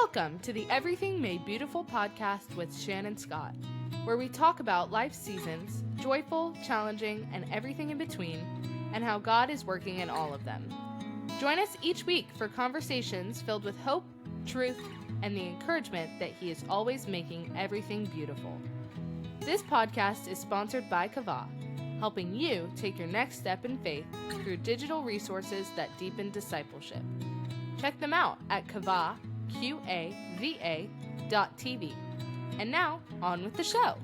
Welcome to the Everything Made Beautiful podcast with Shannon Scott, where we talk about life's seasons, joyful, challenging, and everything in between, and how God is working in all of them. Join us each week for conversations filled with hope, truth, and the encouragement that He is always making everything beautiful. This podcast is sponsored by Kava, helping you take your next step in faith through digital resources that deepen discipleship. Check them out at Kava.tv. And now, on with the show.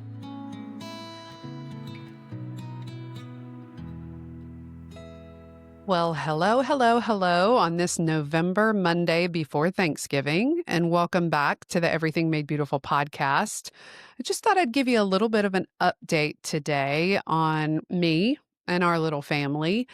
Well, hello on this November Monday before Thanksgiving, and welcome back to the Everything Made Beautiful podcast. I just thought I'd give you a little bit of an update today on me and our little family.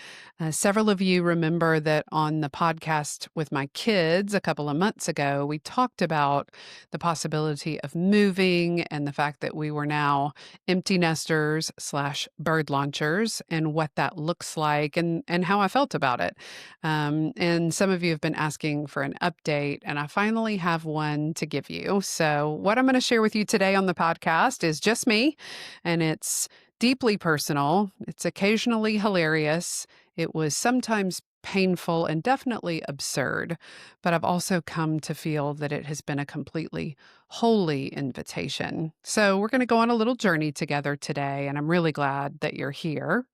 Several of you remember that on the podcast with my kids a couple of months ago, we talked about the possibility of moving and the fact that we were now empty nesters / bird launchers and what that looks like and how I felt about it. And some of you have been asking for an update, and I finally have one to give you. So what I'm going to share with you today on the podcast is just me, and it's deeply personal. It's occasionally hilarious. It was sometimes painful and definitely absurd, but I've also come to feel that it has been a completely holy invitation. So we're going to go on a little journey together today, and I'm really glad that you're here.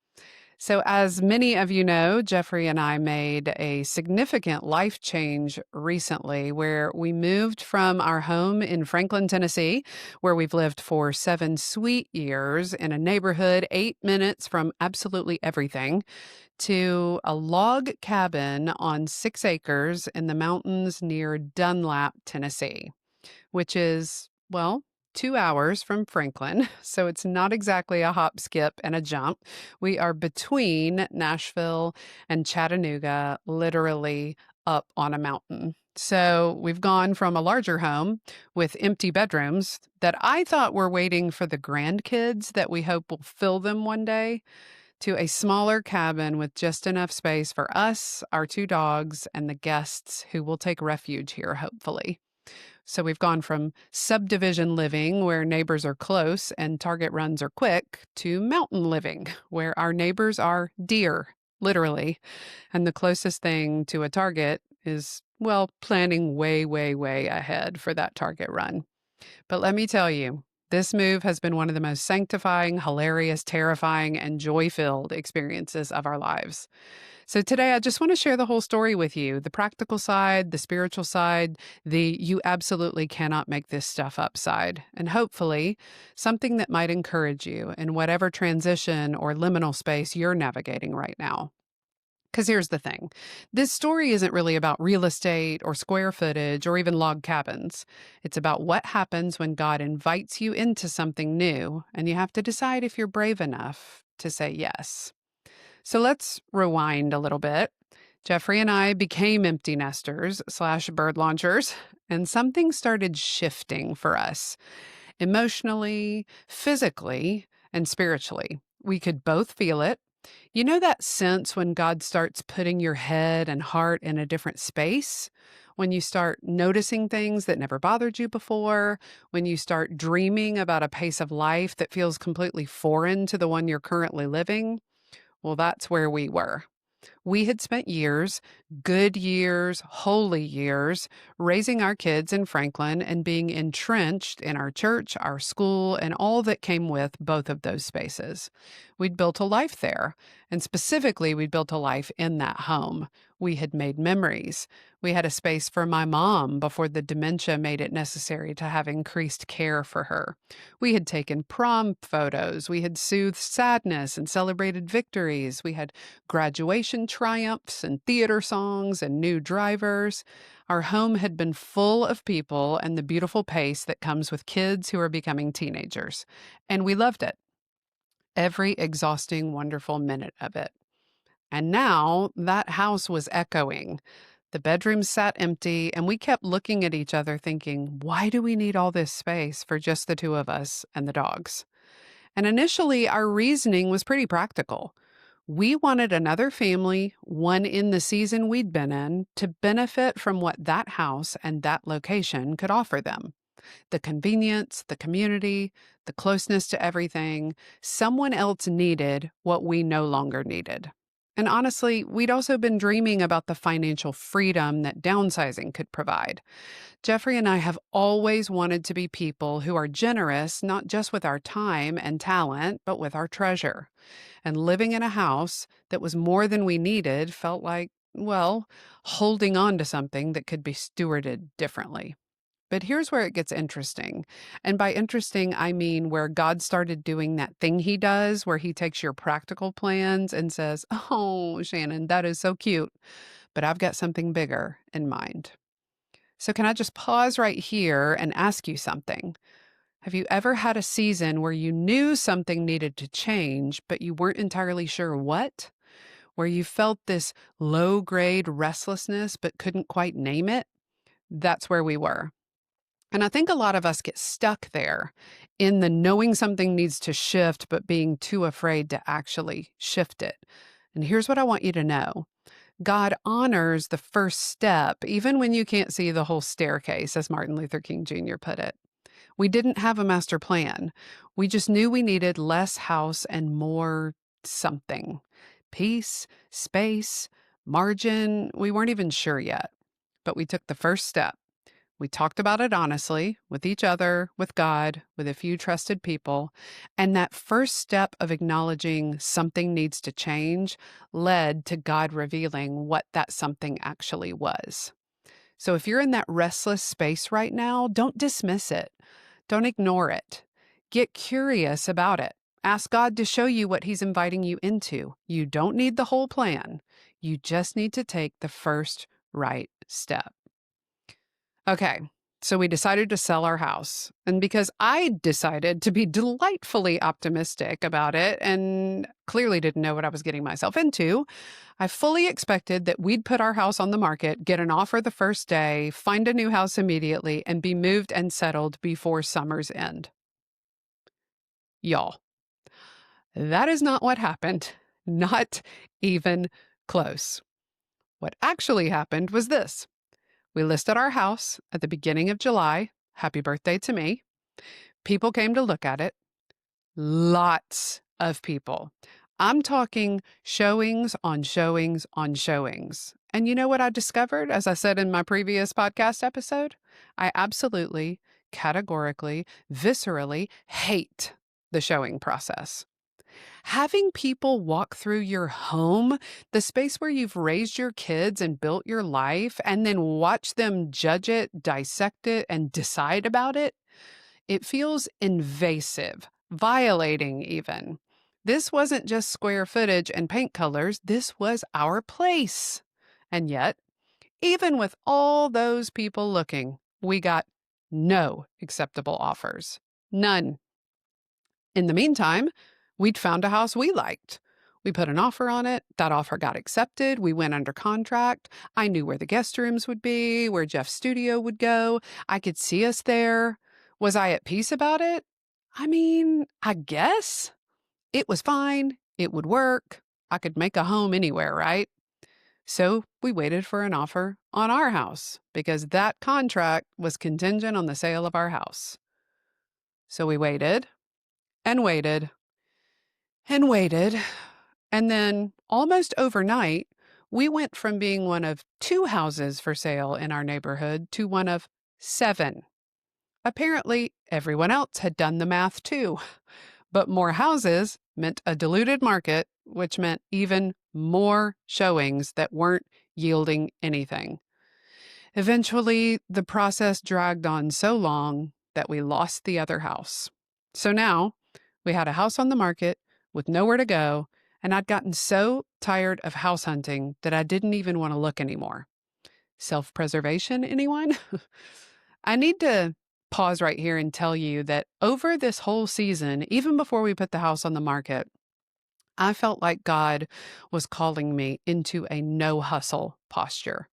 So as many of you know, Jeffrey and I made a significant life change recently where we moved from our home in Franklin, Tennessee, where we've lived for 7 sweet years in a neighborhood 8 minutes from absolutely everything, to a log cabin on 6 acres in the mountains near Dunlap, Tennessee, which is, 2 hours from Franklin, so it's not exactly a hop, skip, and a jump. We are between Nashville and Chattanooga, literally up on a mountain. So we've gone from a larger home with empty bedrooms that I thought were waiting for the grandkids that we hope will fill them one day, to a smaller cabin with just enough space for us, our 2 dogs, and the guests who will take refuge here, hopefully. So we've gone from subdivision living, where neighbors are close and target runs are quick, to mountain living, where our neighbors are deer, literally. And the closest thing to a target is, planning way ahead for that target run. But let me tell you, this move has been one of the most sanctifying, hilarious, terrifying, and joy-filled experiences of our lives. So today, I just want to share the whole story with you, the practical side, the spiritual side, the you absolutely cannot make this stuff up side, and hopefully something that might encourage you in whatever transition or liminal space you're navigating right now. Because here's the thing. This story isn't really about real estate or square footage or even log cabins. It's about what happens when God invites you into something new, and you have to decide if you're brave enough to say yes. So let's rewind a little bit. Jeffrey and I became empty nesters / bird launchers, and something started shifting for us emotionally, physically, and spiritually. We could both feel it. You know that sense when God starts putting your head and heart in a different space? When you start noticing things that never bothered you before? When you start dreaming about a pace of life that feels completely foreign to the one you're currently living? Well, that's where we were. We had spent years, good years, holy years, raising our kids in Franklin and being entrenched in our church, our school, and all that came with both of those spaces. We'd built a life there, and specifically, we'd built a life in that home. We had made memories. We had a space for my mom before the dementia made it necessary to have increased care for her. We had taken prom photos. We had soothed sadness and celebrated victories. We had graduation triumphs and theater songs and new drivers. Our home had been full of people and the beautiful pace that comes with kids who are becoming teenagers. And we loved it. Every exhausting, wonderful minute of it. And now that house was echoing. The bedrooms sat empty, and we kept looking at each other thinking, why do we need all this space for just the 2 of us and the dogs? And initially, our reasoning was pretty practical. We wanted another family, one in the season we'd been in, to benefit from what that house and that location could offer them. The convenience, the community, the closeness to everything. Someone else needed what we no longer needed. And honestly, we'd also been dreaming about the financial freedom that downsizing could provide. Jeffrey and I have always wanted to be people who are generous, not just with our time and talent, but with our treasure. And living in a house that was more than we needed felt like, well, holding on to something that could be stewarded differently. But here's where it gets interesting. And by interesting, I mean where God started doing that thing he does, where he takes your practical plans and says, "Oh, Shannon, that is so cute, but I've got something bigger in mind." So, can I just pause right here and ask you something? Have you ever had a season where you knew something needed to change, but you weren't entirely sure what? Where you felt this low grade restlessness, but couldn't quite name it? That's where we were. And I think a lot of us get stuck there in the knowing something needs to shift, but being too afraid to actually shift it. And here's what I want you to know. God honors the first step, even when you can't see the whole staircase, as Martin Luther King Jr. put it. We didn't have a master plan. We just knew we needed less house and more something. Peace, space, margin. We weren't even sure yet, but we took the first step. We talked about it honestly with each other, with God, with a few trusted people. And that first step of acknowledging something needs to change led to God revealing what that something actually was. So if you're in that restless space right now, don't dismiss it. Don't ignore it. Get curious about it. Ask God to show you what He's inviting you into. You don't need the whole plan. You just need to take the first right step. Okay, so we decided to sell our house. And because I decided to be delightfully optimistic about it and clearly didn't know what I was getting myself into, I fully expected that we'd put our house on the market, get an offer the first day, find a new house immediately, and be moved and settled before summer's end. Y'all, that is not what happened. Not even close. What actually happened was this. We listed our house at the beginning of July. Happy birthday to me. People came to look at it. Lots of people. I'm talking showings on showings on showings. And you know what I discovered, as I said in my previous podcast episode? I absolutely, categorically, viscerally hate the showing process. Having people walk through your home, the space where you've raised your kids and built your life, and then watch them judge it, dissect it, and decide about it, it feels invasive, violating even. This wasn't just square footage and paint colors, this was our place. And yet, even with all those people looking, we got no acceptable offers. None. In the meantime, we'd found a house we liked. We put an offer on it. That offer got accepted. We went under contract. I knew where the guest rooms would be, where Jeff's studio would go. I could see us there. Was I at peace about it? I mean, I guess. It was fine. It would work. I could make a home anywhere, right? So we waited for an offer on our house because that contract was contingent on the sale of our house. So we waited and waited and waited. And then almost overnight, we went from being one of 2 houses for sale in our neighborhood to one of 7. Apparently, everyone else had done the math too. But more houses meant a diluted market, which meant even more showings that weren't yielding anything. Eventually, the process dragged on so long that we lost the other house. So now we had a house on the market with nowhere to go, and I'd gotten so tired of house hunting that I didn't even want to look anymore. Self-preservation, anyone? I need to pause right here and tell you that over this whole season, even before we put the house on the market, I felt like God was calling me into a no hustle posture.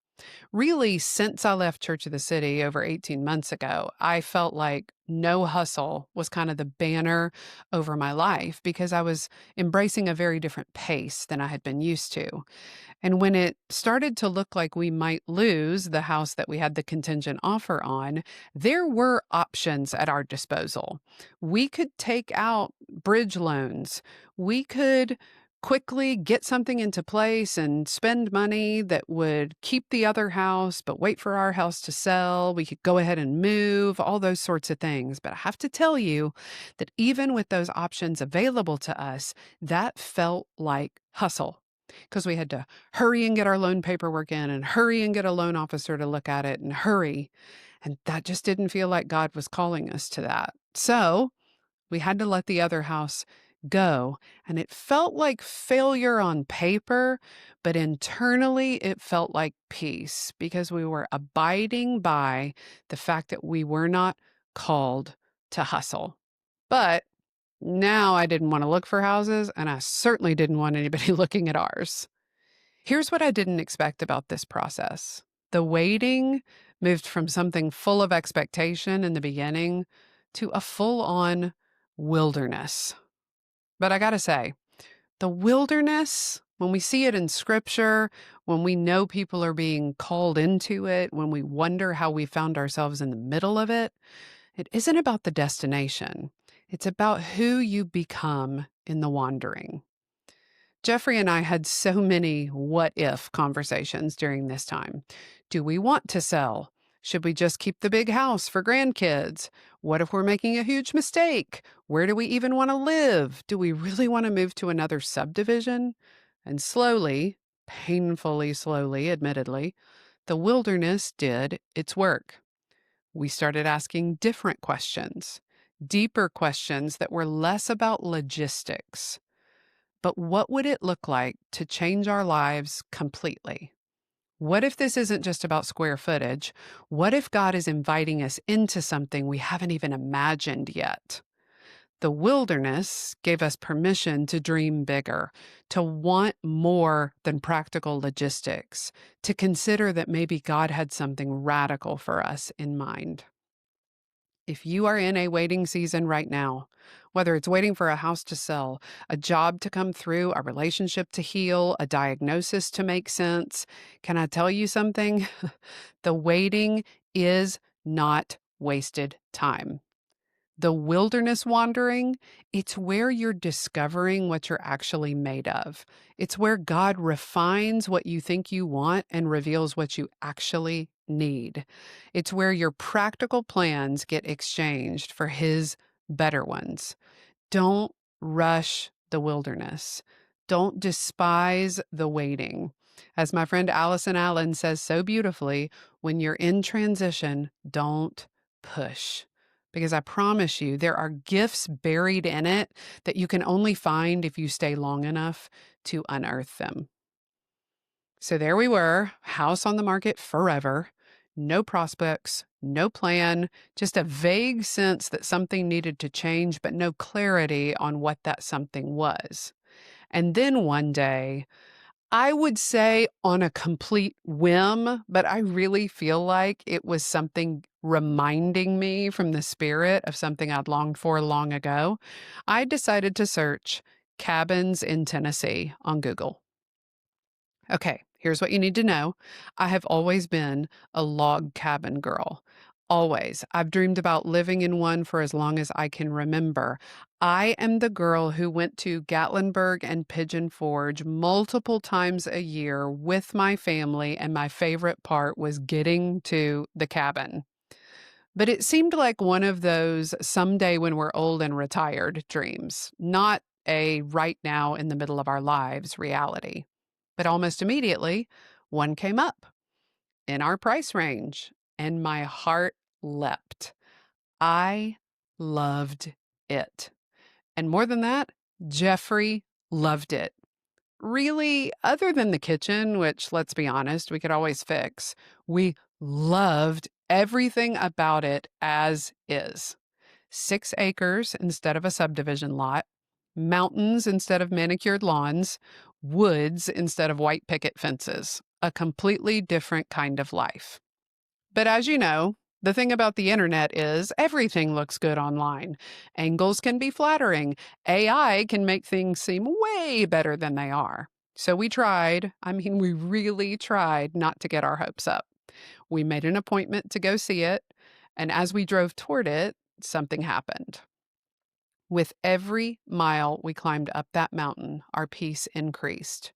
Really, since I left Church of the City over 18 months ago, I felt like no hustle was kind of the banner over my life because I was embracing a very different pace than I had been used to. And when it started to look like we might lose the house that we had the contingent offer on, there were options at our disposal. We could take out bridge loans. We could quickly get something into place and spend money that would keep the other house, but wait for our house to sell. We could go ahead and move, all those sorts of things. But I have to tell you that even with those options available to us, that felt like hustle because we had to hurry and get our loan paperwork in and hurry and get a loan officer to look at it and hurry. And that just didn't feel like God was calling us to that. So we had to let the other house go. And it felt like failure on paper, but internally it felt like peace because we were abiding by the fact that we were not called to hustle. But now I didn't want to look for houses, and I certainly didn't want anybody looking at ours. Here's what I didn't expect about this process. The waiting moved from something full of expectation in the beginning to a full-on wilderness. But I gotta say, the wilderness, when we see it in scripture, when we know people are being called into it, when we wonder how we found ourselves in the middle of it, it isn't about the destination. It's about who you become in the wandering. Jeffrey and I had so many what if conversations during this time. Do we want to sell? Should we just keep the big house for grandkids? What if we're making a huge mistake? Where do we even want to live? Do we really want to move to another subdivision? And slowly, painfully slowly, admittedly, the wilderness did its work. We started asking different questions, deeper questions that were less about logistics. But what would it look like to change our lives completely? What if this isn't just about square footage? What if God is inviting us into something we haven't even imagined yet? The wilderness gave us permission to dream bigger, to want more than practical logistics, to consider that maybe God had something radical for us in mind. If you are in a waiting season right now, whether it's waiting for a house to sell, a job to come through, a relationship to heal, a diagnosis to make sense, can I tell you something? The waiting is not wasted time. The wilderness wandering, it's where you're discovering what you're actually made of. It's where God refines what you think you want and reveals what you actually need. It's where your practical plans get exchanged for His better ones. Don't rush the wilderness. Don't despise the waiting. As my friend Allison Allen says so beautifully, when you're in transition, don't push. Because I promise you, there are gifts buried in it that you can only find if you stay long enough to unearth them. So there we were, house on the market forever, no prospects, no plan, just a vague sense that something needed to change, but no clarity on what that something was. And then one day, I would say on a complete whim, but I really feel like it was something reminding me from the spirit of something I'd longed for long ago. I decided to search cabins in Tennessee on Google. Okay, here's what you need to know. I have always been a log cabin girl. Always. I've dreamed about living in one for as long as I can remember. I am the girl who went to Gatlinburg and Pigeon Forge multiple times a year with my family, and my favorite part was getting to the cabin. But it seemed like one of those someday when we're old and retired dreams, not a right now in the middle of our lives reality. But almost immediately, one came up in our price range, and my heart leapt. I loved it. And more than that, Jeffrey loved it. Really, other than the kitchen, which, let's be honest, we could always fix, we loved everything about it as is. 6 acres instead of a subdivision lot, mountains instead of manicured lawns, woods instead of white picket fences. a completely different kind of life. But as you know, the thing about the internet is everything looks good online. Angles can be flattering. AI can make things seem way better than they are. So we tried, we really tried not to get our hopes up. We made an appointment to go see it, and as we drove toward it, something happened. With every mile we climbed up that mountain, our peace increased.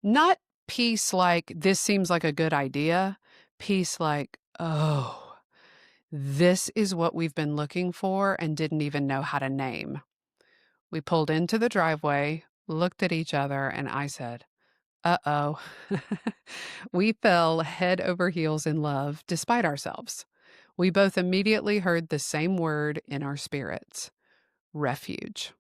Not peace like, this seems like a good idea, peace like, oh, this is what we've been looking for and didn't even know how to name. We pulled into the driveway, looked at each other, and I said, uh-oh. We fell head over heels in love despite ourselves. We both immediately heard the same word in our spirits: refuge.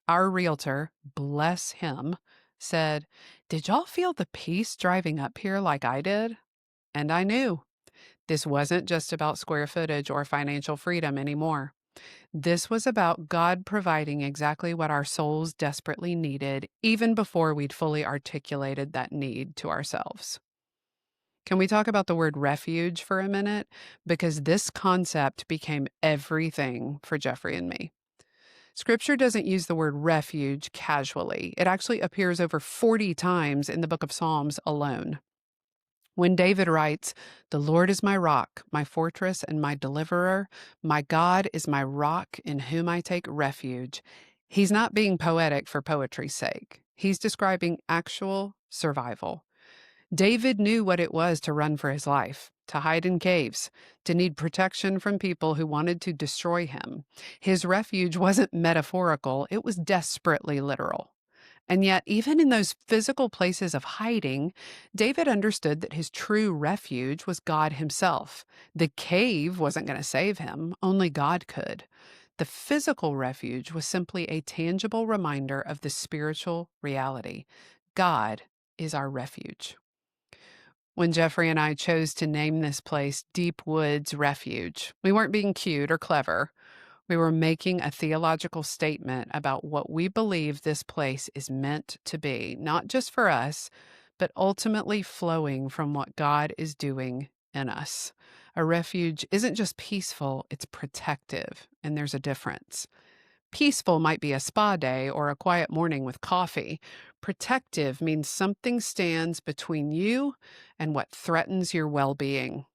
Our realtor, bless him, said, "Did y'all feel the peace driving up here like I did?" And I knew. This wasn't just about square footage or financial freedom anymore. This was about God providing exactly what our souls desperately needed, even before we'd fully articulated that need to ourselves. Can we talk about the word refuge for a minute? Because this concept became everything for Jeffrey and me. Scripture doesn't use the word refuge casually. It actually appears over 40 times in the book of Psalms alone. When David writes, "The Lord is my rock, my fortress, and my deliverer. My God is my rock in whom I take refuge," he's not being poetic for poetry's sake. He's describing actual survival. David knew what it was to run for his life, to hide in caves, to need protection from people who wanted to destroy him. His refuge wasn't metaphorical, it was desperately literal. And yet, even in those physical places of hiding, David understood that his true refuge was God himself. The cave wasn't going to save him, only God could. The physical refuge was simply a tangible reminder of the spiritual reality. God is our refuge. When Jeffrey and I chose to name this place Deep Woods Refuge, we weren't being cute or clever. We were making a theological statement about what we believe this place is meant to be, not just for us, but ultimately flowing from what God is doing in us. A refuge isn't just peaceful, it's protective, and there's a difference. Peaceful might be a spa day or a quiet morning with coffee. Protective means something stands between you and what threatens your well-being.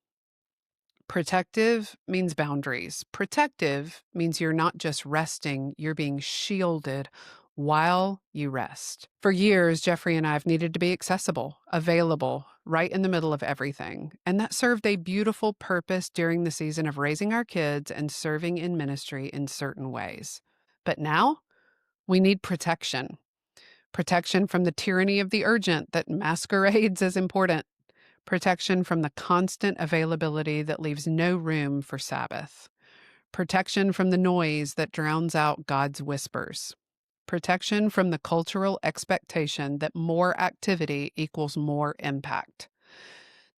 Protective means boundaries. Protective means you're not just resting, you're being shielded while you rest. For years, Jeffrey and I have needed to be accessible, available, right in the middle of everything. And that served a beautiful purpose during the season of raising our kids and serving in ministry in certain ways. But now, we need protection. Protection from the tyranny of the urgent that masquerades as important. Protection from the constant availability that leaves no room for Sabbath. Protection from the noise that drowns out God's whispers. Protection from the cultural expectation that more activity equals more impact.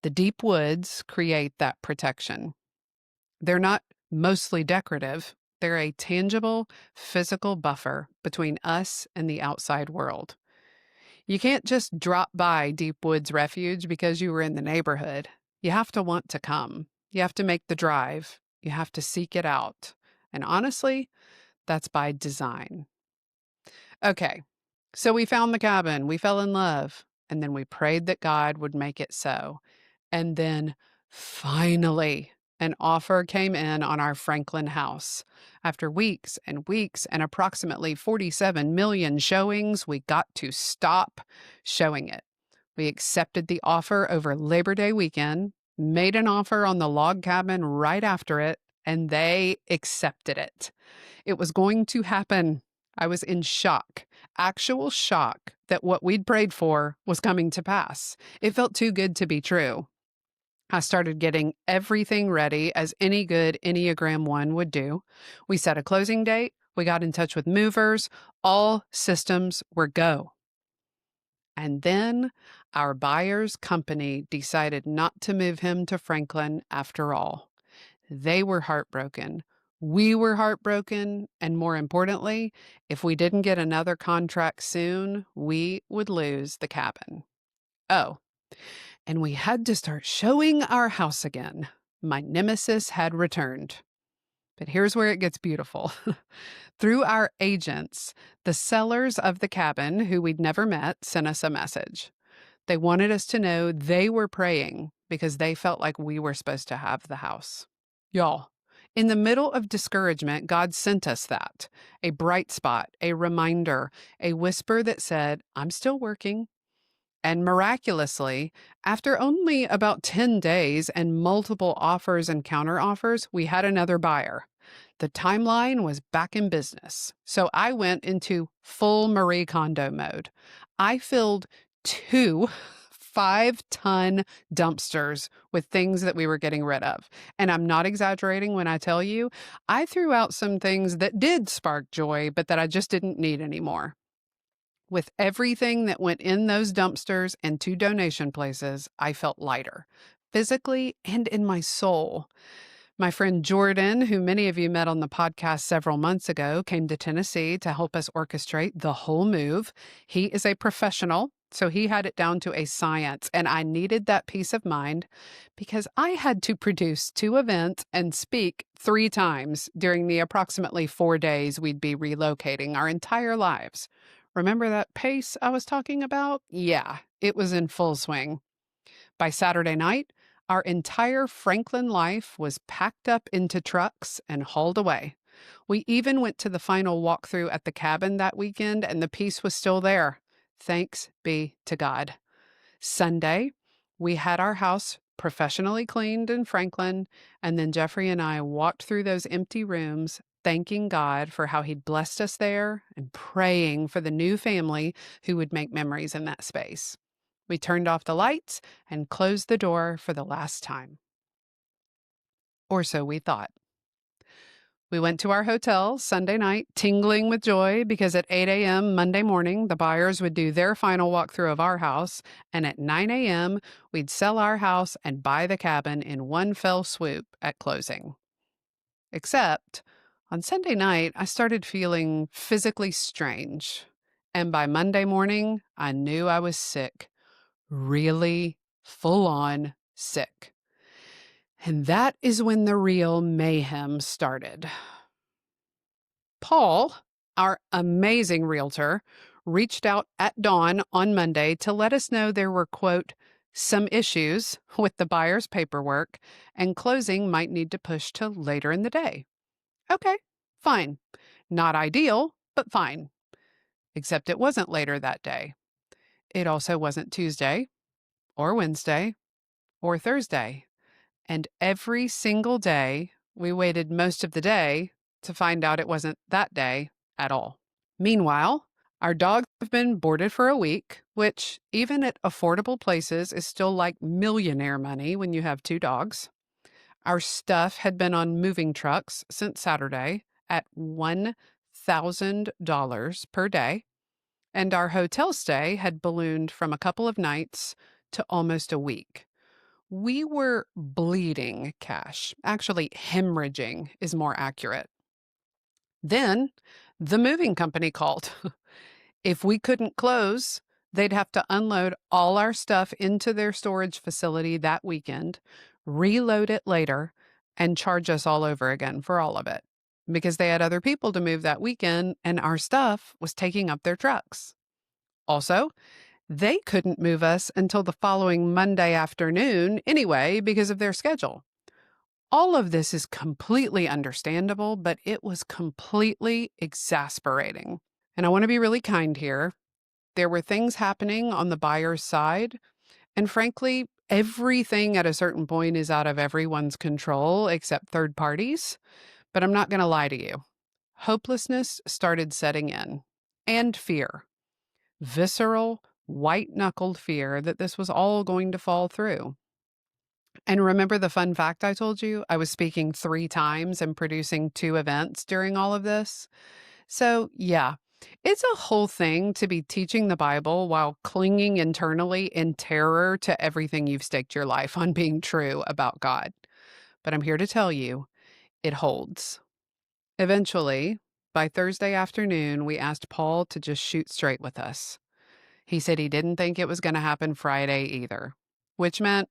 The deep woods create that protection. They're not mostly decorative. They're a tangible, physical buffer between us and the outside world. You can't just drop by Deep Woods Refuge because you were in the neighborhood. You have to want to come. You have to make the drive. You have to seek it out. And honestly, that's by design. Okay, so we found the cabin. We fell in love. And then we prayed that God would make it so. And then finally, an offer came in on our Franklin house. After weeks and weeks and approximately 47 million showings, we got to stop showing it. We accepted the offer over Labor Day weekend, made an offer on the log cabin right after it, and they accepted it. It was going to happen. I was in shock, actual shock that what we'd prayed for was coming to pass. It felt too good to be true. I started getting everything ready as any good Enneagram 1 would do. We set a closing date. We got in touch with movers. All systems were go. And then our buyer's company decided not to move him to Franklin after all. They were heartbroken. We were heartbroken. And more importantly, if we didn't get another contract soon, we would lose the cabin. Oh, and we had to start showing our house again. My nemesis had returned. But here's where it gets beautiful. Through our agents, the sellers of the cabin, who we'd never met, sent us a message. They wanted us to know they were praying because they felt like we were supposed to have the house. Y'all, in the middle of discouragement, God sent us that. A bright spot, a reminder, a whisper that said, I'm still working. And miraculously, after only about 10 days and multiple offers and counteroffers, we had another buyer. The timeline was back in business. So I went into full Marie Kondo mode. I filled 2 5-ton dumpsters with things that we were getting rid of. And I'm not exaggerating when I tell you, I threw out some things that did spark joy, but that I just didn't need anymore. With everything that went in those dumpsters and 2 donation places, I felt lighter, physically and in my soul. My friend Jordan, who many of you met on the podcast several months ago, came to Tennessee to help us orchestrate the whole move. He is a professional, so he had it down to a science, and I needed that peace of mind because I had to produce 2 events and speak 3 times during the approximately 4 days we'd be relocating our entire lives. Remember that pace I was talking about? Yeah, it was in full swing. By Saturday night, our entire Franklin life was packed up into trucks and hauled away. We even went to the final walkthrough at the cabin that weekend, and the peace was still there. Thanks be to God. Sunday, we had our house professionally cleaned in Franklin, and then Jeffrey and I walked through those empty rooms, thanking God for how he'd blessed us there and praying for the new family who would make memories in that space. We turned off the lights and closed the door for the last time. Or so we thought. We went to our hotel Sunday night, tingling with joy because at 8 a.m. Monday morning, the buyers would do their final walkthrough of our house, and at 9 a.m., we'd sell our house and buy the cabin in one fell swoop at closing. Except, on Sunday night, I started feeling physically strange, and by Monday morning, I knew I was sick. Really full-on sick. And that is when the real mayhem started. Paul, our amazing realtor, reached out at dawn on Monday to let us know there were, quote, some issues with the buyer's paperwork and closing might need to push to later in the day. Okay, fine. Not ideal, but fine. Except it wasn't later that day. It also wasn't Tuesday or Wednesday or Thursday. And every single day, we waited most of the day to find out it wasn't that day at all. Meanwhile, our dogs have been boarded for a week, which, even at affordable places, is still like millionaire money when you have 2 dogs. Our stuff had been on moving trucks since Saturday at $1,000 per day, and our hotel stay had ballooned from a couple of nights to almost a week. We were bleeding cash. Actually, hemorrhaging is more accurate. Then the moving company called. If we couldn't close, they'd have to unload all our stuff into their storage facility that weekend, reload it later, and charge us all over again for all of it. Because they had other people to move that weekend, and our stuff was taking up their trucks. Also, they couldn't move us until the following Monday afternoon anyway because of their schedule. All of this is completely understandable, but it was completely exasperating. And I want to be really kind here. There were things happening on the buyer's side, and frankly, everything at a certain point is out of everyone's control except third parties. But I'm not going to lie to you. Hopelessness started setting in, and fear. Visceral, white-knuckled fear that this was all going to fall through. And remember the fun fact I told you? I was speaking 3 times and producing 2 events during all of this. So, yeah, it's a whole thing to be teaching the Bible while clinging internally in terror to everything you've staked your life on being true about God. But I'm here to tell you, it holds. Eventually, by Thursday afternoon, we asked Paul to just shoot straight with us. He said he didn't think it was going to happen Friday either. which meant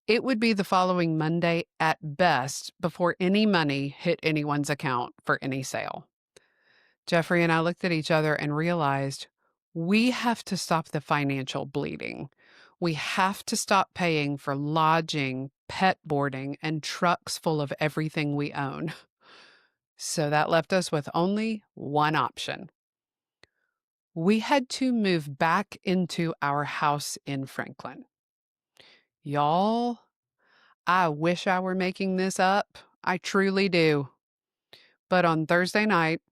it would be the following Monday at best before any money hit anyone's account for any sale. Jeffrey and I looked at each other and realized we have to stop the financial bleeding. We have to stop paying for lodging, pet boarding, and trucks full of everything we own. So that left us with only one option. We had to move back into our house in Franklin. Y'all, I wish I were making this up. I truly do. But on Thursday night,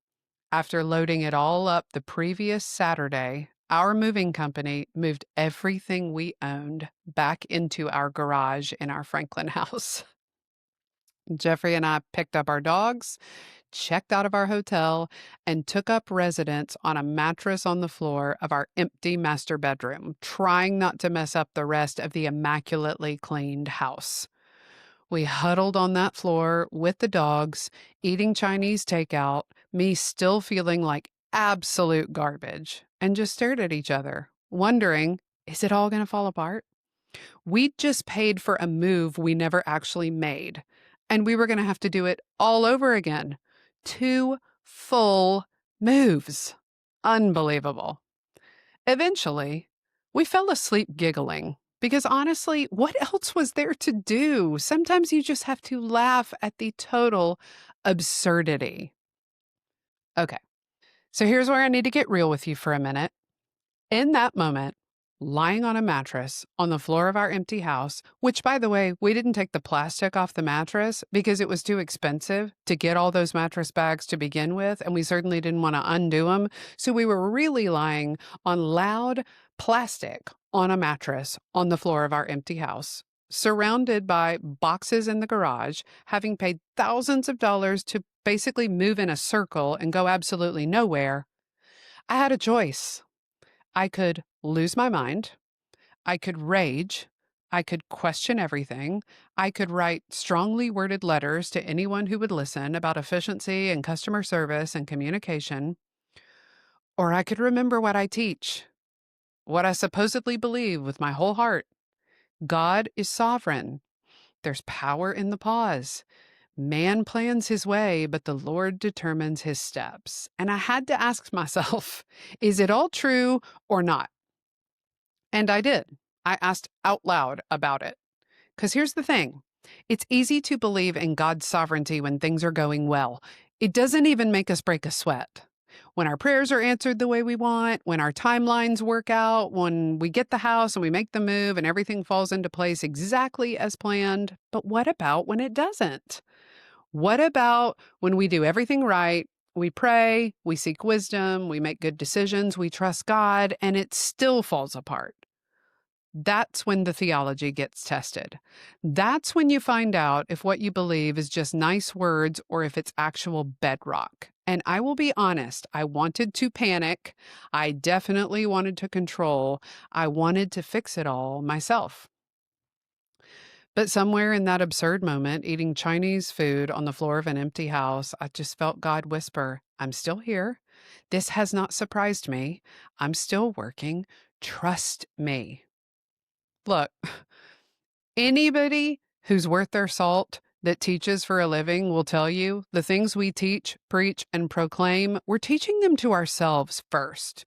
after loading it all up the previous Saturday, our moving company moved everything we owned back into our garage in our Franklin house. Jeffrey and I picked up our dogs, checked out of our hotel, and took up residence on a mattress on the floor of our empty master bedroom, trying not to mess up the rest of the immaculately cleaned house. We huddled on that floor with the dogs, eating Chinese takeout, me still feeling like absolute garbage, and just stared at each other, wondering, is it all going to fall apart? We'd just paid for a move we never actually made, and we were going to have to do it all over again. 2 full moves. Unbelievable. Eventually, we fell asleep giggling. Because honestly, what else was there to do? Sometimes you just have to laugh at the total absurdity. Okay, so here's where I need to get real with you for a minute. In that moment, lying on a mattress on the floor of our empty house, which, by the way, we didn't take the plastic off the mattress because it was too expensive to get all those mattress bags to begin with, and we certainly didn't want to undo them. So we were really lying on loud plastic on a mattress on the floor of our empty house, surrounded by boxes in the garage, having paid thousands of dollars to basically move in a circle and go absolutely nowhere. I had a choice. I could lose my mind. I could rage. I could question everything. I could write strongly worded letters to anyone who would listen about efficiency and customer service and communication. Or I could remember what I teach, what I supposedly believe with my whole heart. God is sovereign. There's power in the pause. Man plans his way, but the Lord determines his steps. And I had to ask myself, is it all true or not? And I did. I asked out loud about it. Because here's the thing. It's easy to believe in God's sovereignty when things are going well. It doesn't even make us break a sweat. When our prayers are answered the way we want, when our timelines work out, when we get the house and we make the move and everything falls into place exactly as planned. But what about when it doesn't? What about when we do everything right? We pray, we seek wisdom, we make good decisions, we trust God, and it still falls apart. That's when the theology gets tested. That's when you find out if what you believe is just nice words or if it's actual bedrock. And I will be honest, I wanted to panic. I definitely wanted to control. I wanted to fix it all myself. But somewhere in that absurd moment, eating Chinese food on the floor of an empty house, I just felt God whisper, I'm still here. This has not surprised me. I'm still working. Trust me. Look, anybody who's worth their salt that teaches for a living will tell you the things we teach, preach, and proclaim, we're teaching them to ourselves first.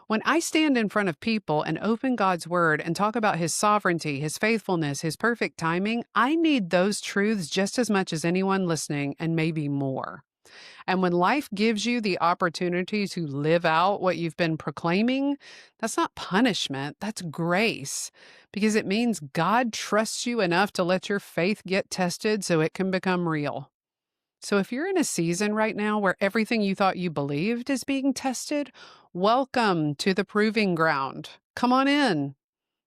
When I stand in front of people and open God's word and talk about his sovereignty, his faithfulness, his perfect timing, I need those truths just as much as anyone listening and maybe more. And when life gives you the opportunity to live out what you've been proclaiming, that's not punishment, that's grace. Because it means God trusts you enough to let your faith get tested so it can become real. So if you're in a season right now where everything you thought you believed is being tested, welcome to the proving ground. Come on in.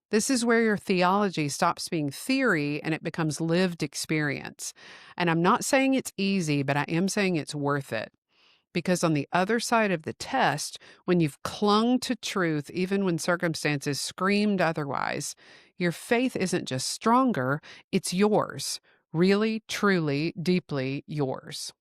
This is where your theology stops being theory and it becomes lived experience. And I'm not saying it's easy, but I am saying it's worth it. Because on the other side of the test, when you've clung to truth, even when circumstances screamed otherwise, your faith isn't just stronger, it's yours. Really, truly, deeply yours.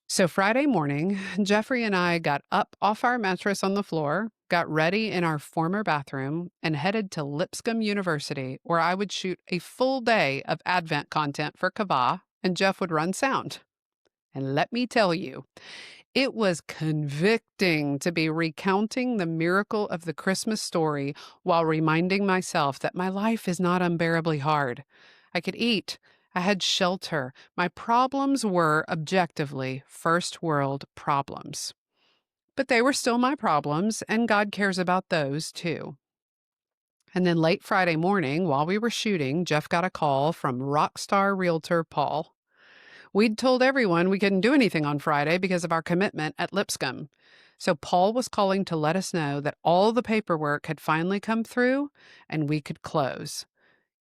So Friday morning, Jeffrey and I got up off our mattress on the floor, got ready in our former bathroom, and headed to Lipscomb University, where I would shoot a full day of Advent content for Kava, and Jeff would run sound. And let me tell you, it was convicting to be recounting the miracle of the Christmas story while reminding myself that my life is not unbearably hard. I could eat. I had shelter. My problems were objectively first world problems. But they were still my problems, and God cares about those too. And then late Friday morning, while we were shooting, Jeff got a call from rockstar realtor Paul. We'd told everyone we couldn't do anything on Friday because of our commitment at Lipscomb. So Paul was calling to let us know that all the paperwork had finally come through and we could close.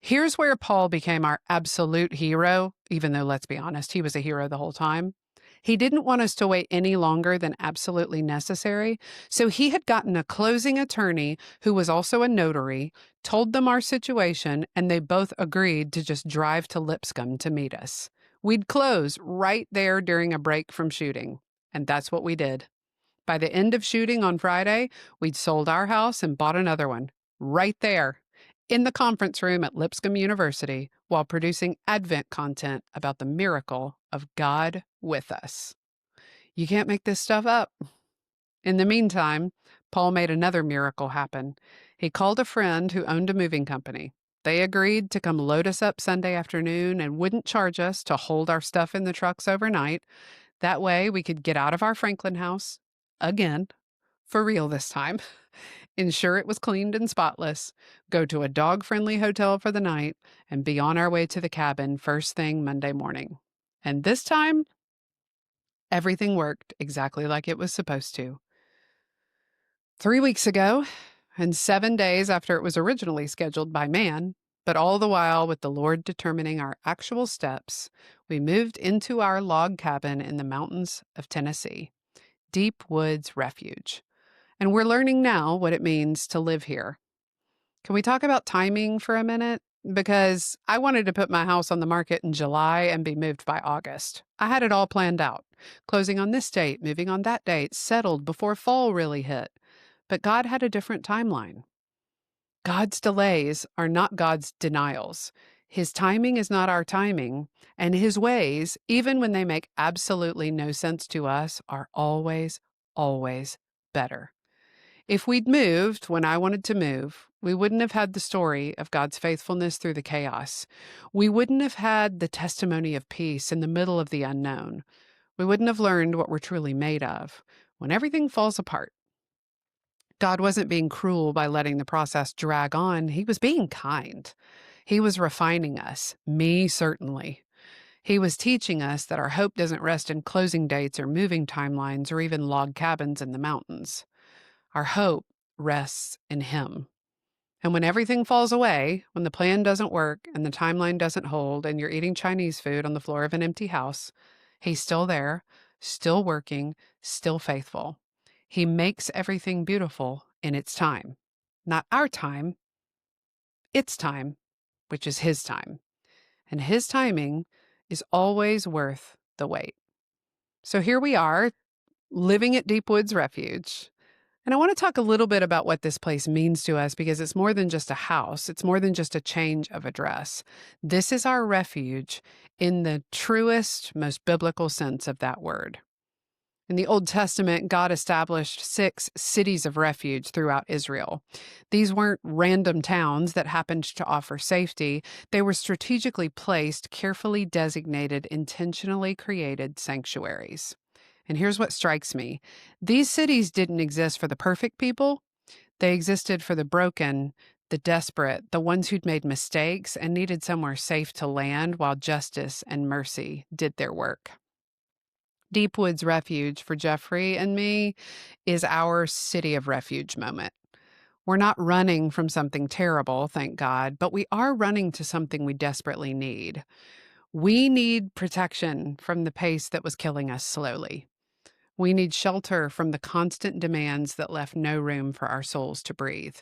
Here's where Paul became our absolute hero, even though, let's be honest, he was a hero the whole time. He didn't want us to wait any longer than absolutely necessary, so he had gotten a closing attorney who was also a notary, told them our situation, and they both agreed to just drive to Lipscomb to meet us. We'd close right there during a break from shooting, and that's what we did. By the end of shooting on Friday, we'd sold our house and bought another one, right there, in the conference room at Lipscomb University, while producing Advent content about the miracle of God with us. You can't make this stuff up. In the meantime, Paul made another miracle happen. He called a friend who owned a moving company. They agreed to come load us up Sunday afternoon and wouldn't charge us to hold our stuff in the trucks overnight. That way we could get out of our Franklin house, again, for real this time, ensure it was cleaned and spotless, go to a dog-friendly hotel for the night, and be on our way to the cabin first thing Monday morning. And this time, everything worked exactly like it was supposed to. 3 weeks ago, and 7 days after it was originally scheduled by man, but all the while with the Lord determining our actual steps, we moved into our log cabin in the mountains of Tennessee, Deep Woods Refuge. And we're learning now what it means to live here. Can we talk about timing for a minute? Because I wanted to put my house on the market in July and be moved by August. I had it all planned out. Closing on this date, moving on that date, settled before fall really hit. But God had a different timeline. God's delays are not God's denials. His timing is not our timing, and his ways, even when they make absolutely no sense to us, are always, always better. If we'd moved when I wanted to move, we wouldn't have had the story of God's faithfulness through the chaos. We wouldn't have had the testimony of peace in the middle of the unknown. We wouldn't have learned what we're truly made of when everything falls apart. God wasn't being cruel by letting the process drag on. He was being kind. He was refining us, me certainly. He was teaching us that our hope doesn't rest in closing dates or moving timelines or even log cabins in the mountains. Our hope rests in him. And when everything falls away, when the plan doesn't work and the timeline doesn't hold and you're eating Chinese food on the floor of an empty house, he's still there, still working, still faithful. He makes everything beautiful in its time. Not our time, its time, which is his time. And his timing is always worth the wait. So here we are, living at Deep Woods Refuge. And I want to talk a little bit about what this place means to us because it's more than just a house. It's more than just a change of address. This is our refuge in the truest, most biblical sense of that word. In the Old Testament, God established 6 cities of refuge throughout Israel. These weren't random towns that happened to offer safety. They were strategically placed, carefully designated, intentionally created sanctuaries. And here's what strikes me. These cities didn't exist for the perfect people. They existed for the broken, the desperate, the ones who'd made mistakes and needed somewhere safe to land while justice and mercy did their work. Deep Woods Refuge for Jeffrey and me is our city of refuge moment. We're not running from something terrible, thank God, but we are running to something we desperately need. We need protection from the pace that was killing us slowly. We need shelter from the constant demands that left no room for our souls to breathe.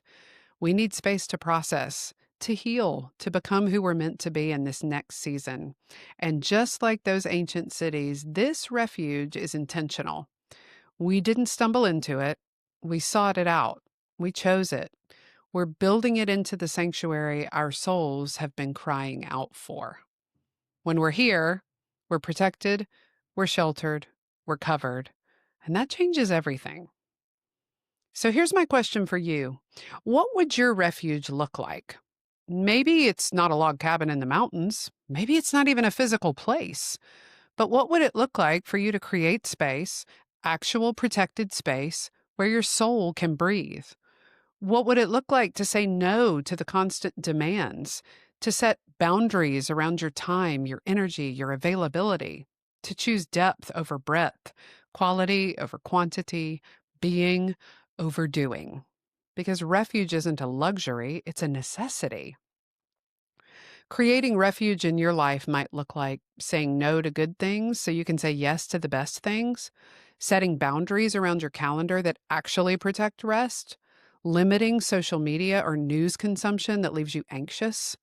We need space to process, to heal, to become who we're meant to be in this next season. And just like those ancient cities, this refuge is intentional. We didn't stumble into it. We sought it out. We chose it. We're building it into the sanctuary our souls have been crying out for. When we're here, we're protected, we're sheltered, we're covered, and that changes everything. So here's my question for you. What would your refuge look like? Maybe it's not a log cabin in the mountains. Maybe it's not even a physical place. But what would it look like for you to create space, actual protected space, where your soul can breathe? What would it look like to say no to the constant demands, to set boundaries around your time, your energy, your availability, to choose depth over breadth, quality over quantity, being over doing? Because refuge isn't a luxury, it's a necessity. Creating refuge in your life might look like saying no to good things so you can say yes to the best things, setting boundaries around your calendar that actually protect rest, limiting social media or news consumption that leaves you anxious,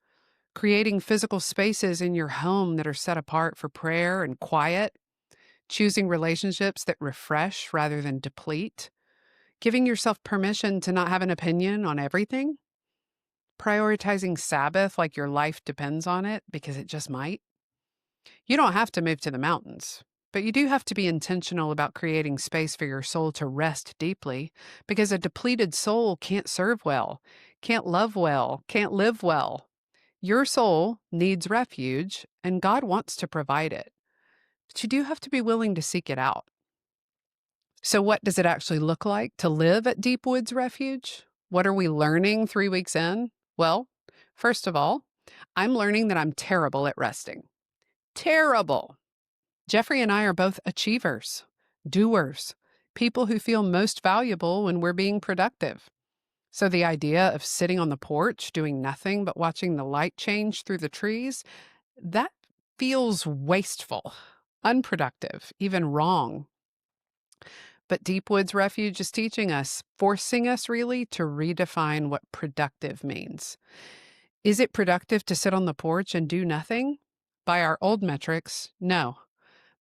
creating physical spaces in your home that are set apart for prayer and quiet, choosing relationships that refresh rather than deplete, giving yourself permission to not have an opinion on everything, prioritizing Sabbath like your life depends on it because it just might. You don't have to move to the mountains, but you do have to be intentional about creating space for your soul to rest deeply because a depleted soul can't serve well, can't love well, can't live well. Your soul needs refuge, and God wants to provide it. But you do have to be willing to seek it out. So, what does it actually look like to live at Deep Woods Refuge? What are we learning 3 weeks in? Well, first of all, I'm learning that I'm terrible at resting. Terrible. Jeffrey and I are both achievers, doers, people who feel most valuable when we're being productive. So the idea of sitting on the porch doing nothing but watching the light change through the trees, that feels wasteful, unproductive, even wrong. But Deep Woods Refuge is teaching us, forcing us really to redefine what productive means. Is it productive to sit on the porch and do nothing? By our old metrics, no.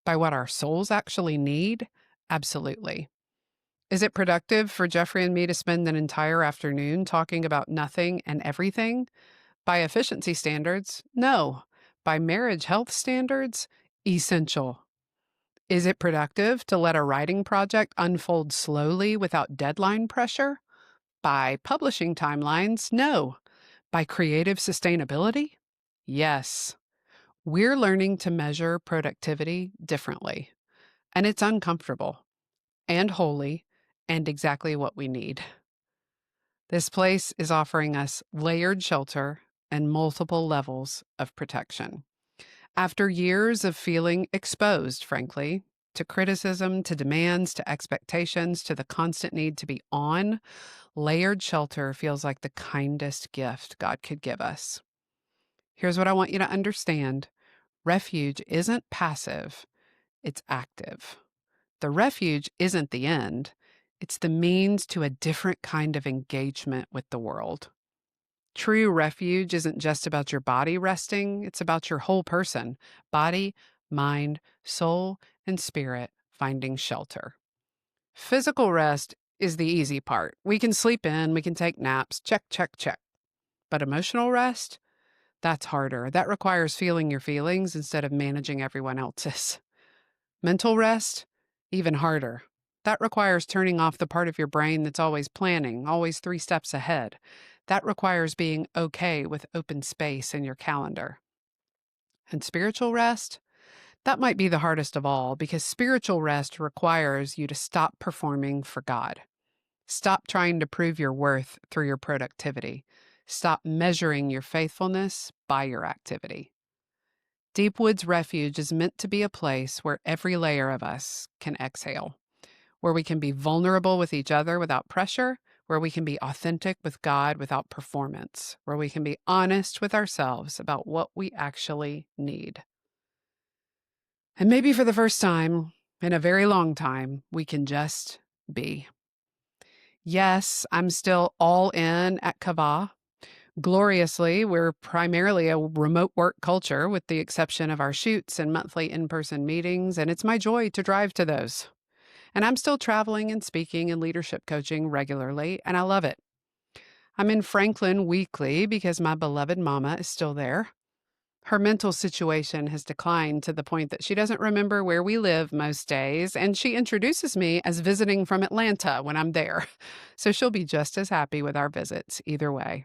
By what our souls actually need? Absolutely. Is it productive for Jeffrey and me to spend an entire afternoon talking about nothing and everything? By efficiency standards, no. By marriage health standards, essential. Is it productive to let a writing project unfold slowly without deadline pressure? By publishing timelines, no. By creative sustainability? Yes. We're learning to measure productivity differently, and it's uncomfortable and holy and exactly what we need. This place is offering us layered shelter and multiple levels of protection. After years of feeling exposed, frankly, to criticism, to demands, to expectations, to the constant need to be on, layered shelter feels like the kindest gift God could give us. Here's what I want you to understand. Refuge isn't passive, it's active. The refuge isn't the end. It's the means to a different kind of engagement with the world. True refuge isn't just about your body resting, it's about your whole person, body, mind, soul, and spirit finding shelter. Physical rest is the easy part. We can sleep in, we can take naps, check, check, check. But emotional rest? That's harder. That requires feeling your feelings instead of managing everyone else's. Mental rest? Even harder. That requires turning off the part of your brain that's always planning, always 3 steps ahead. That requires being okay with open space in your calendar. And spiritual rest? That might be the hardest of all because spiritual rest requires you to stop performing for God. Stop trying to prove your worth through your productivity. Stop measuring your faithfulness by your activity. Deep Woods Refuge is meant to be a place where every layer of us can exhale, where we can be vulnerable with each other without pressure, where we can be authentic with God without performance, where we can be honest with ourselves about what we actually need. And maybe for the first time in a very long time, we can just be. Yes, I'm still all in at Kava. Gloriously, we're primarily a remote work culture with the exception of our shoots and monthly in-person meetings, and it's my joy to drive to those. And I'm still traveling and speaking and leadership coaching regularly, and I love it. I'm in Franklin weekly because my beloved mama is still there. Her mental situation has declined to the point that she doesn't remember where we live most days, and she introduces me as visiting from Atlanta when I'm there. So she'll be just as happy with our visits either way.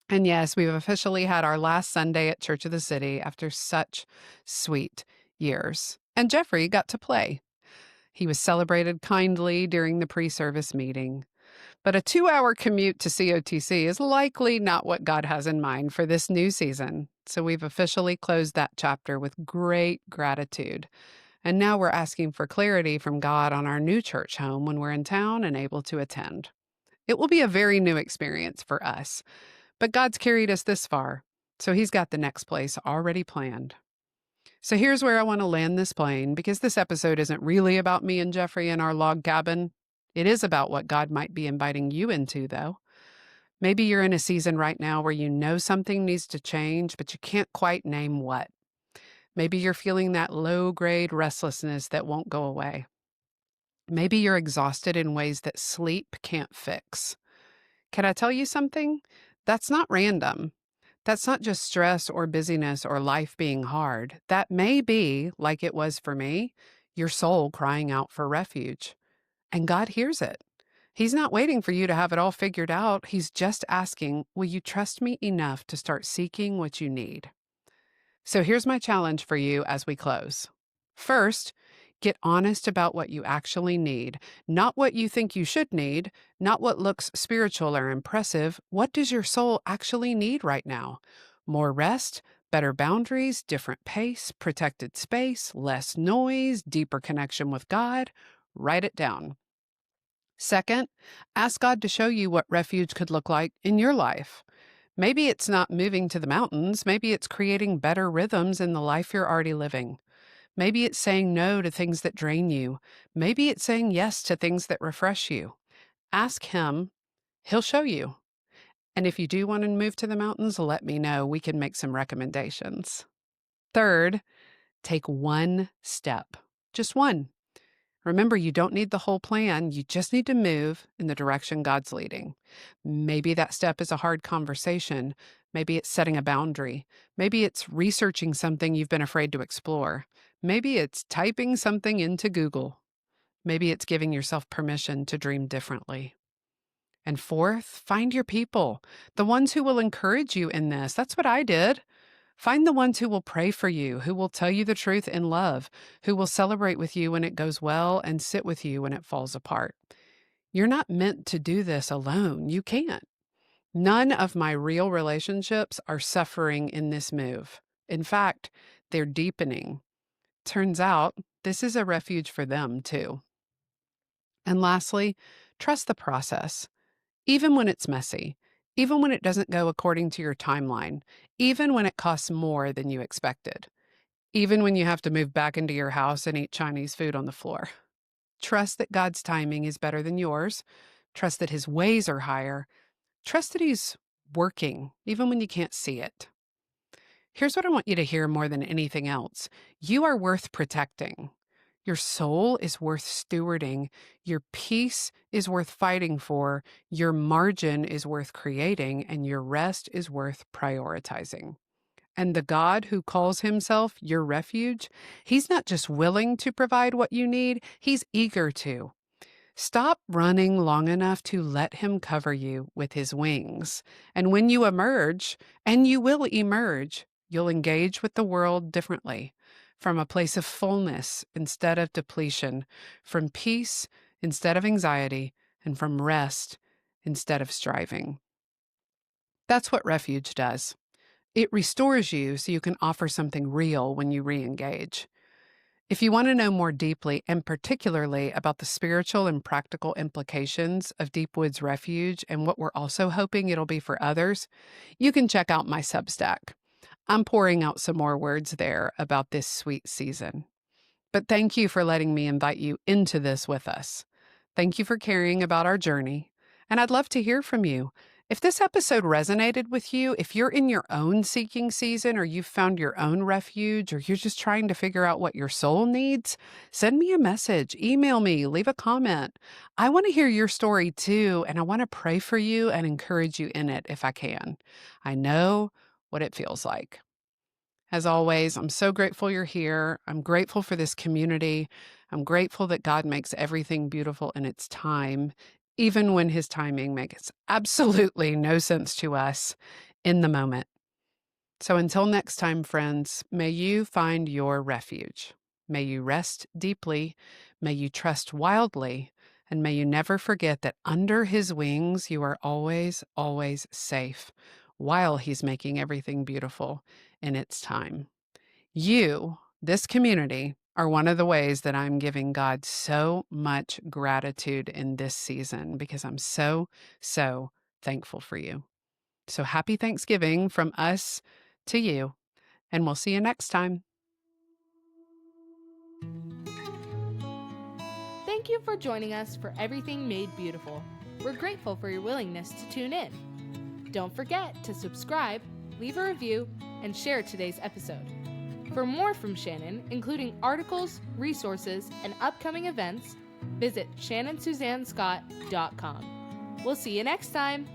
And yes, we've officially had our last Sunday at Church of the City after such sweet years. And Jeffrey got to play. He was celebrated kindly during the pre service meeting. But a 2-hour commute to COTC is likely not what God has in mind for this new season. So we've officially closed that chapter with great gratitude. And now we're asking for clarity from God on our new church home when we're in town and able to attend. It will be a very new experience for us, but God's carried us this far, so He's got the next place already planned. So here's where I want to land this plane, because this episode isn't really about me and Jeffrey in our log cabin. It is about what God might be inviting you into, though. Maybe you're in a season right now where you know something needs to change, but you can't quite name what. Maybe you're feeling that low-grade restlessness that won't go away. Maybe you're exhausted in ways that sleep can't fix. Can I tell you something? That's not random. That's not just stress or busyness or life being hard. That may be, like it was for me, your soul crying out for refuge. And God hears it. He's not waiting for you to have it all figured out. He's just asking, will you trust me enough to start seeking what you need? So here's my challenge for you as we close. First, get honest about what you actually need, not what you think you should need, not what looks spiritual or impressive. What does your soul actually need right now? More rest, better boundaries, different pace, protected space, less noise, deeper connection with God? Write it down. Second, ask God to show you what refuge could look like in your life. Maybe it's not moving to the mountains. Maybe it's creating better rhythms in the life you're already living. Maybe it's saying no to things that drain you. Maybe it's saying yes to things that refresh you. Ask Him. He'll show you. And if you do want to move to the mountains, let me know. We can make some recommendations. Third, take one step. Just one. Remember, you don't need the whole plan. You just need to move in the direction God's leading. Maybe that step is a hard conversation. Maybe it's setting a boundary. Maybe it's researching something you've been afraid to explore. Maybe it's typing something into Google. Maybe it's giving yourself permission to dream differently. And fourth, find your people, the ones who will encourage you in this. That's what I did. Find the ones who will pray for you, who will tell you the truth in love, who will celebrate with you when it goes well and sit with you when it falls apart. You're not meant to do this alone. You can't. None of my real relationships are suffering in this move. In fact, they're deepening. Turns out, this is a refuge for them too. And lastly, trust the process. Even when it's messy, even when it doesn't go according to your timeline, even when it costs more than you expected, even when you have to move back into your house and eat Chinese food on the floor. Trust that God's timing is better than yours. Trust that His ways are higher. Trust that He's working, even when you can't see it. Here's what I want you to hear more than anything else. You are worth protecting. Your soul is worth stewarding. Your peace is worth fighting for. Your margin is worth creating. And your rest is worth prioritizing. And the God who calls Himself your refuge, He's not just willing to provide what you need, He's eager to. Stop running long enough to let Him cover you with His wings. And when you emerge, and you will emerge, you'll engage with the world differently, from a place of fullness instead of depletion, from peace instead of anxiety, and from rest instead of striving. That's what refuge does. It restores you so you can offer something real when you re-engage. If you want to know more deeply and particularly about the spiritual and practical implications of Deep Woods Refuge and what we're also hoping it'll be for others, you can check out my Substack. I'm pouring out some more words there about this sweet season. But thank you for letting me invite you into this with us. Thank you for caring about our journey. And I'd love to hear from you. If this episode resonated with you, if you're in your own seeking season or you've found your own refuge or you're just trying to figure out what your soul needs, send me a message, email me, leave a comment. I want to hear your story too, and I want to pray for you and encourage you in it if I can. I know what it feels like. As always, I'm so grateful you're here. I'm grateful for this community. I'm grateful that God makes everything beautiful in its time, even when his timing makes absolutely no sense to us in the moment. So until next time, friends, may you find your refuge. May you rest deeply. May you trust wildly. And may you never forget that under his wings, you are always, always safe while he's making everything beautiful in its time. You, this community, are one of the ways that I'm giving God so much gratitude in this season because I'm so, so thankful for you. So happy Thanksgiving from us to you, and we'll see you next time. Thank you for joining us for Everything Made Beautiful. We're grateful for your willingness to tune in. Don't forget to subscribe, leave a review, and share today's episode. For more from Shannon, including articles, resources, and upcoming events, visit shannonsuzannescott.com. We'll see you next time.